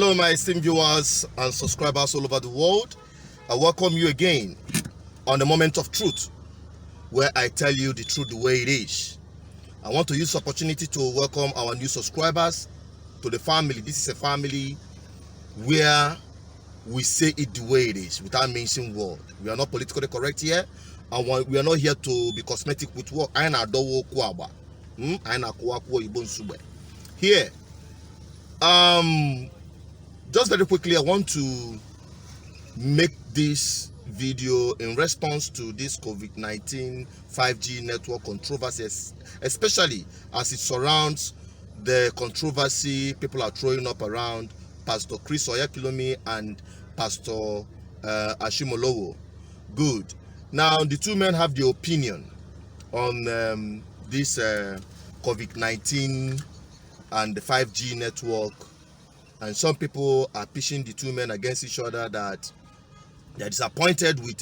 Hello, my esteemed viewers and subscribers all over the world. I welcome you again on the Moment of Truth, where I tell you the truth the way it is. I want to use this opportunity to welcome our new subscribers to the family. This is a family where we say it the way it is without mentioning word. We are not politically correct here, and we are not here to be cosmetic with work. Here, just very quickly, I want to make this video in response to this COVID-19 5G network controversies, especially as it surrounds the controversy people are throwing up around Pastor Chris Oyakhilome and Pastor Ashimolowo. Good. Now, the two men have the opinion on this COVID-19 and the 5G network, and some people are pushing the two men against each other, that they're disappointed with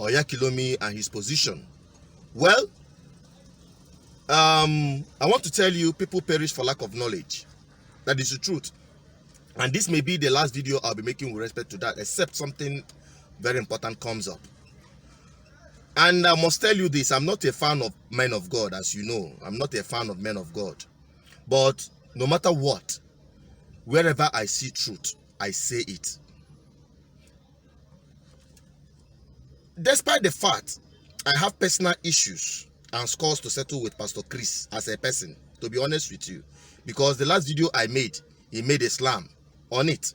Oyakhilome and his position. Well, I want to tell you, people perish for lack of knowledge. That is the truth. And this may be the last video I'll be making with respect to that, except something very important comes up. And I must tell you this, I'm not a fan of men of God, as you know. I'm not a fan of men of God. But no matter what, wherever I see truth, I say it. Despite the fact I have personal issues and scores to settle with Pastor Chris as a person, to be honest with you, because the last video I made, he made a slam on it,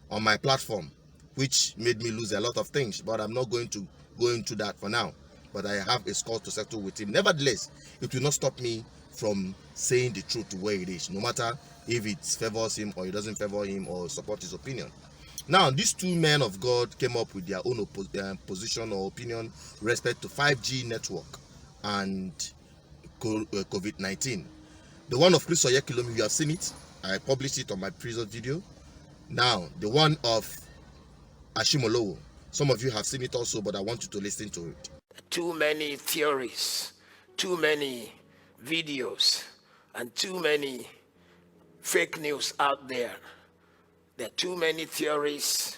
on my platform, which made me lose a lot of things, but I'm not going to go into that for now. But I have a score to settle with him. Nevertheless, it will not stop me from saying the truth the way it is, no matter if it favors him or it doesn't favor him or support his opinion. Now, these two men of God came up with their own position or opinion with respect to 5G network and COVID-19. The one of Chris Oyakhilome, you have seen it. I published it on my previous video. Now, the one of Ashimolowo, some of you have seen it also, but I want you to listen to it. Too many theories, too many videos, and too many fake news out there. There are too many theories,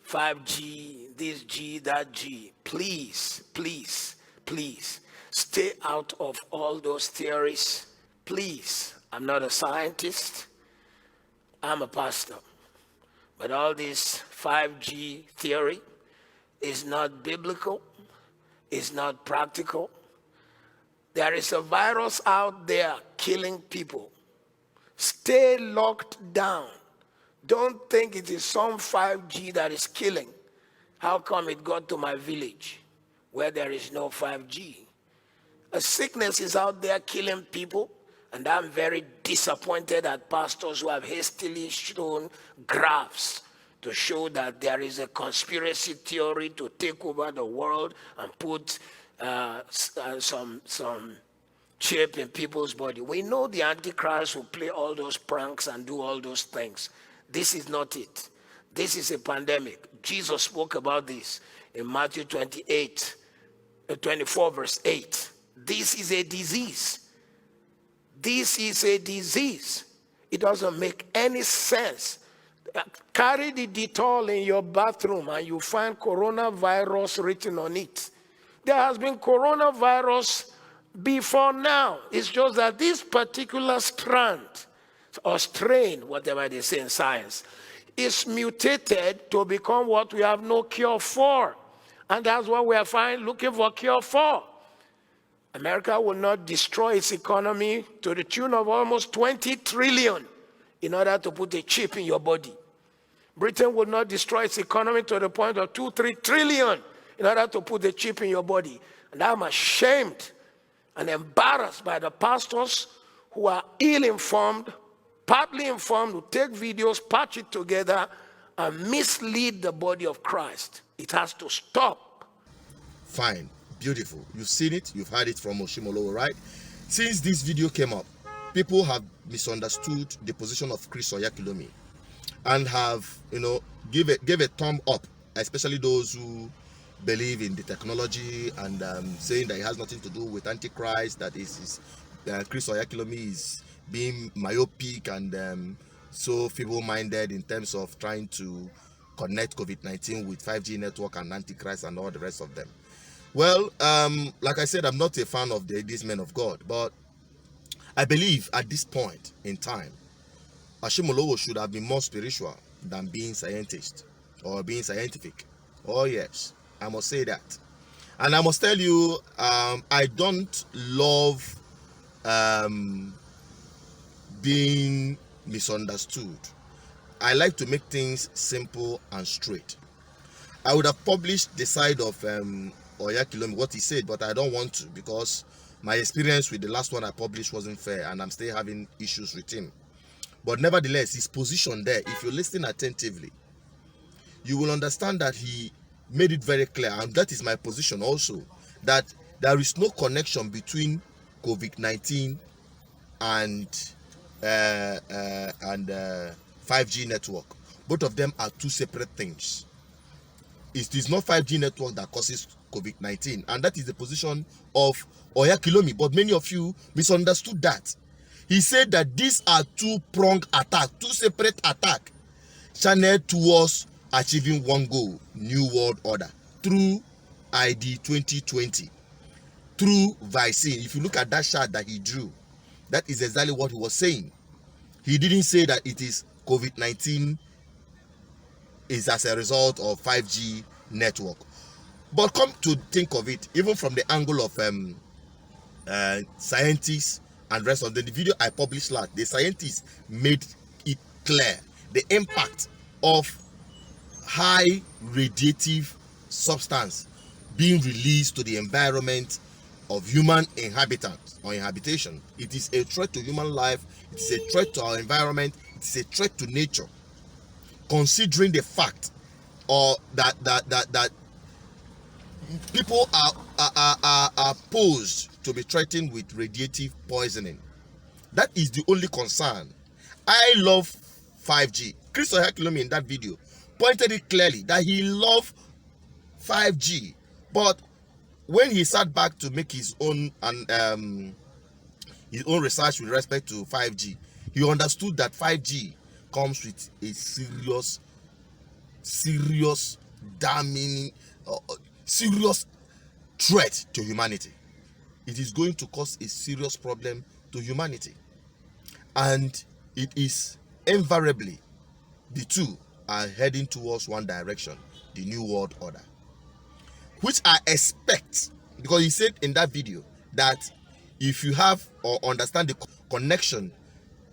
5G, this G, that G. Please, please, please, stay out of all those theories. Please, I'm not a scientist, I'm a pastor. But all this 5G theory is not biblical, it's not practical. There is a virus out there killing people. Stay locked down. Don't think it is some 5G that is killing. How come it got to my village where there is no 5G? A sickness is out there killing people, and I'm very disappointed at pastors who have hastily shown graphs to show that there is a conspiracy theory to take over the world and put some chip in people's body. We know the Antichrist will play all those pranks and do all those things. This is not it. This is a pandemic. Jesus spoke about this in Matthew 24 verse 8. This is a disease. This is a disease. It doesn't make any sense. Carry the Dettol in your bathroom and you find coronavirus written on it. There has been coronavirus before now. It's just that this particular strand or strain, whatever they say in science, is mutated to become what we have no cure for. And that's what we are looking for a cure for. America will not destroy its economy to the tune of almost 20 trillion in order to put a chip in your body. Britain will not destroy its economy to the point of 2-3 trillion in order to put a chip in your body. And I'm ashamed and embarrassed by the pastors who are ill-informed, partly informed, who take videos, patch it together, and mislead the body of Christ. It has to stop. Fine, beautiful. You've seen it, you've heard it from Ashimolowo, right? Since this video came up, people have misunderstood the position of Chris Oyakhilome and have, gave a thumb up, especially those who believe in the technology and saying that it has nothing to do with Antichrist, that Chris Oyakhilome is being myopic and so feeble-minded in terms of trying to connect COVID-19 with 5G network and Antichrist and all the rest of them. Well, like I said, I'm not a fan of these men of God, but I believe at this point in time, Ashimolowo should have been more spiritual than being scientist or being scientific. Oh yes, I must say that. And I must tell you, I don't love being misunderstood. I like to make things simple and straight. I would have published the side of Oyakilomi, what he said, but I don't want to, because my experience with the last one I published wasn't fair, and I'm still having issues with him. But nevertheless, his position there, if you listen attentively, you will understand that he made it very clear, and that is my position also, that there is no connection between COVID-19 and 5G network. Both of them are two separate things. It is not 5G network that causes COVID-19, and that is the position of Oyakilomi, but many of you misunderstood that. He said that these are two-pronged attack, two separate attack, channeled towards achieving one goal, New World Order, through ID 2020, through vaccine. If you look at that chart that he drew, that is exactly what he was saying. He didn't say that it is COVID-19 is as a result of 5G network. But come to think of it, even from the angle of scientists and rest of the video I published last, the scientists made it clear the impact of high radiative substance being released to the environment of human inhabitants or inhabitation. It is a threat to human life, it is a threat to our environment, it is a threat to nature. Considering the fact that people are posed to be threatened with radiative poisoning. That is the only concern. I love 5G. Chris Oyakilomi in that video pointed it clearly that he loved 5G, but when he sat back to make his own research with respect to 5G, he understood that 5G comes with a serious damning, serious threat to humanity. It is going to cause a serious problem to humanity, and it is invariably the two are heading towards one direction, the New World Order, which I expect, because he said in that video that if you have or understand the connection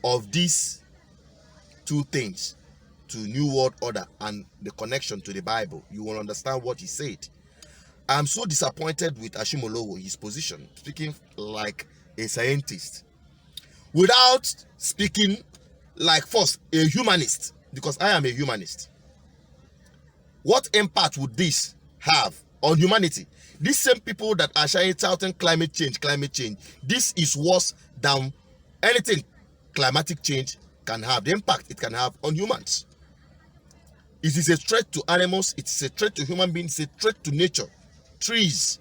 of these two things to New World Order and the connection to the Bible, you will understand what he said. I'm so disappointed with Ashimolowo, his position, speaking like a scientist without speaking like first a humanist, because I am a humanist. What impact would this have on humanity? These same people that are shouting climate change, this is worse than anything climatic change can have, the impact it can have on humans. It is a threat to animals, it is a threat to human beings, it's a threat to nature. Trees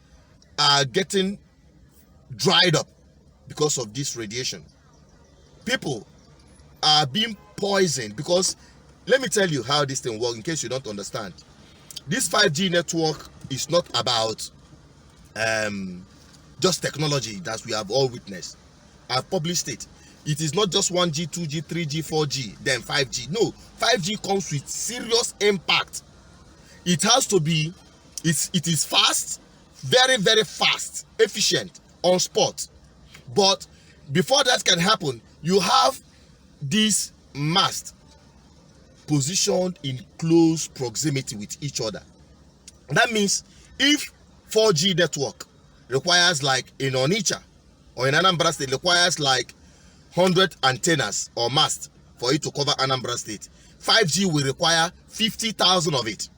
are getting dried up because of this radiation. People are being poisoned because, let me tell you how this thing works in case you don't understand. This 5G network is not about just technology that we have all witnessed. I've published it. It is not just 1G, 2G, 3G, 4G, then 5G. No, 5G comes with serious impact. It has to be, it is fast, very, very fast, efficient, on spot. But before that can happen, you have this mast positioned in close proximity with each other. That means if 4G network requires, like in Onitsha or in Anambra State, requires like 100 antennas or mast for it to cover Anambra State, 5G will require 50,000 of it,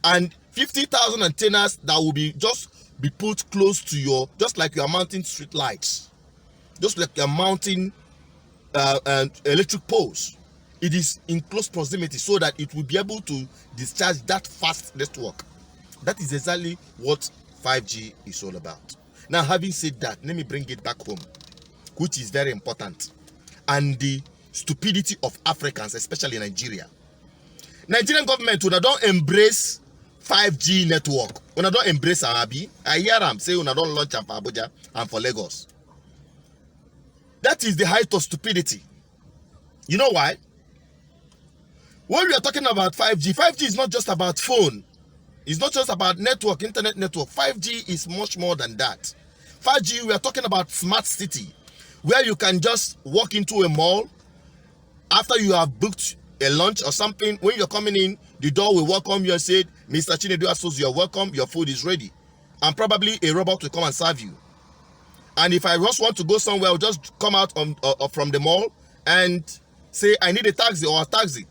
and 50,000 antennas that will be put close to your, just like you are mounting street lights, just like you are mounting electric poles. It is in close proximity so that it will be able to discharge that fast network. That is exactly what 5G is all about. Now, having said that, let me bring it back home, which is very important. And the stupidity of Africans, especially Nigeria. Nigerian government una don't embrace 5G network. Una don't embrace Arabi. I hear them say una don't launch am for Abuja and for Lagos. That is the height of stupidity. You know why? When we are talking about 5G, 5G is not just about phone. It's not just about network, internet network. 5G is much more than that. 5G, we are talking about smart city, where you can just walk into a mall after you have booked a lunch or something. When you're coming in, the door will welcome you and say, Mr. Chinedu Asos, you're welcome, your food is ready. And probably a robot will come and serve you. And if I just want to go somewhere, I'll just come out from the mall and say, I need a taxi or a taxi.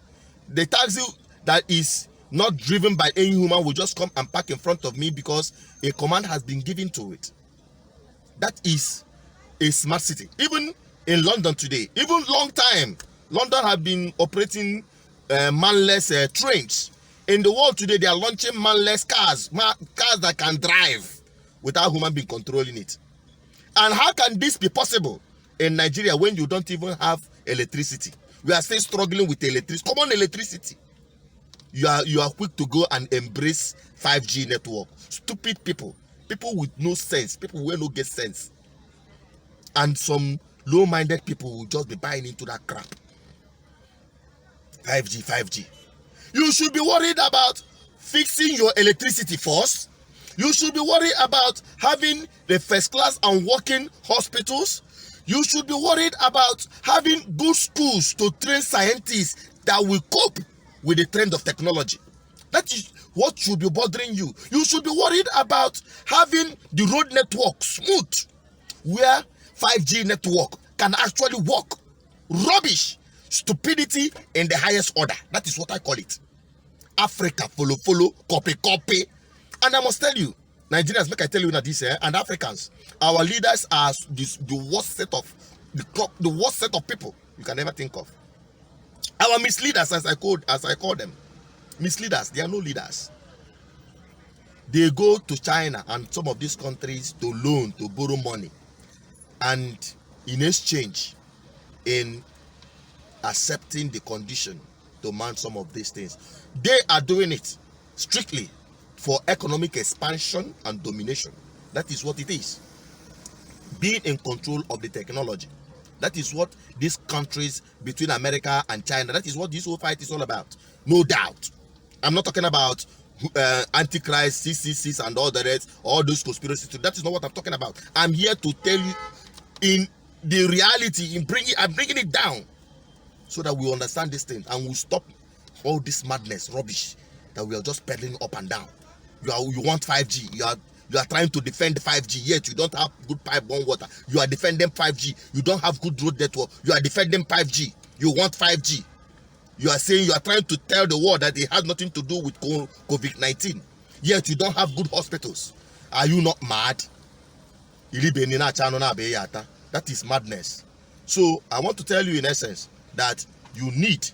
The taxi that is not driven by any human will just come and park in front of me because a command has been given to it. That is a smart city. Even in London today, even long time, London have been operating manless trains. In the world today, they are launching manless cars, cars that can drive without human being controlling it. And how can this be possible in Nigeria when you don't even have electricity? We are still struggling with electricity. Common electricity. You are quick to go and embrace 5G network. Stupid people. People with no sense. People who don't get sense. And some low-minded people will just be buying into that crap. 5G. You should be worried about fixing your electricity first. You should be worried about having the first class and working hospitals. You should be worried about having good schools to train scientists that will cope with the trend of technology. That is what should be bothering you. You should be worried about having the road network smooth, where 5G network can actually work. Rubbish, stupidity in the highest order. That is what I call it. Africa, follow, copy. And I must tell you, Nigerians, make I tell you that this, and Africans, our leaders are the worst set of people you can ever think of. Our misleaders, as I call them, misleaders. They are no leaders. They go to China and some of these countries to loan, to borrow money, and in exchange, in accepting the condition to man some of these things, they are doing it strictly for economic expansion and domination. That is what it is. Being in control of the technology. That is what these countries between America and China, that is what this whole fight is all about. No doubt. I'm not talking about Antichrist, 666 and all the rest, all those conspiracies. That is not what I'm talking about. I'm here to tell you in the reality, I'm bringing it down so that we understand this thing and we'll stop all this madness, rubbish that we are just peddling up and down. You want 5G, you are trying to defend 5G, yet you don't have good pipe-borne water. You are defending 5G, you don't have good road network. You are defending 5G, you want 5G. You are saying you are trying to tell the world that it has nothing to do with COVID-19, yet you don't have good hospitals. Are you not mad? That is madness. So I want to tell you in essence that you need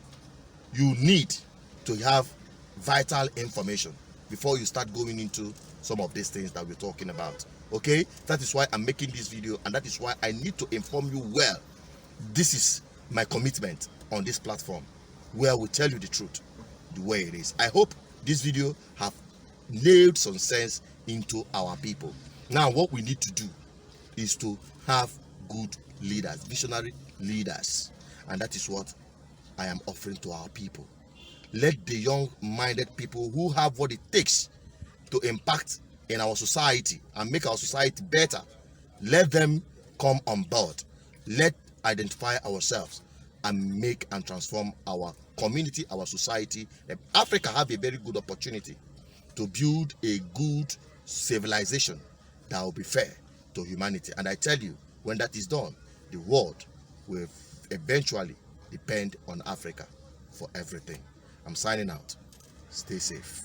to have vital information before you start going into some of these things that we're talking about. Okay, that is why I'm making this video, and that is why I need to inform you well. This is my commitment on this platform, where we tell you the truth the way it is. I hope this video have nailed some sense into our people. Now what we need to do is to have good leaders, visionary leaders, and that is what I am offering to our people. Let the young-minded people who have what it takes to impact in our society and make our society better, let them come on board. Let's identify ourselves and make and transform our community, our society. Africa have a very good opportunity to build a good civilization that will be fair to humanity. And I tell you, when that is done, the world will eventually depend on Africa for everything. I'm signing out. Stay safe.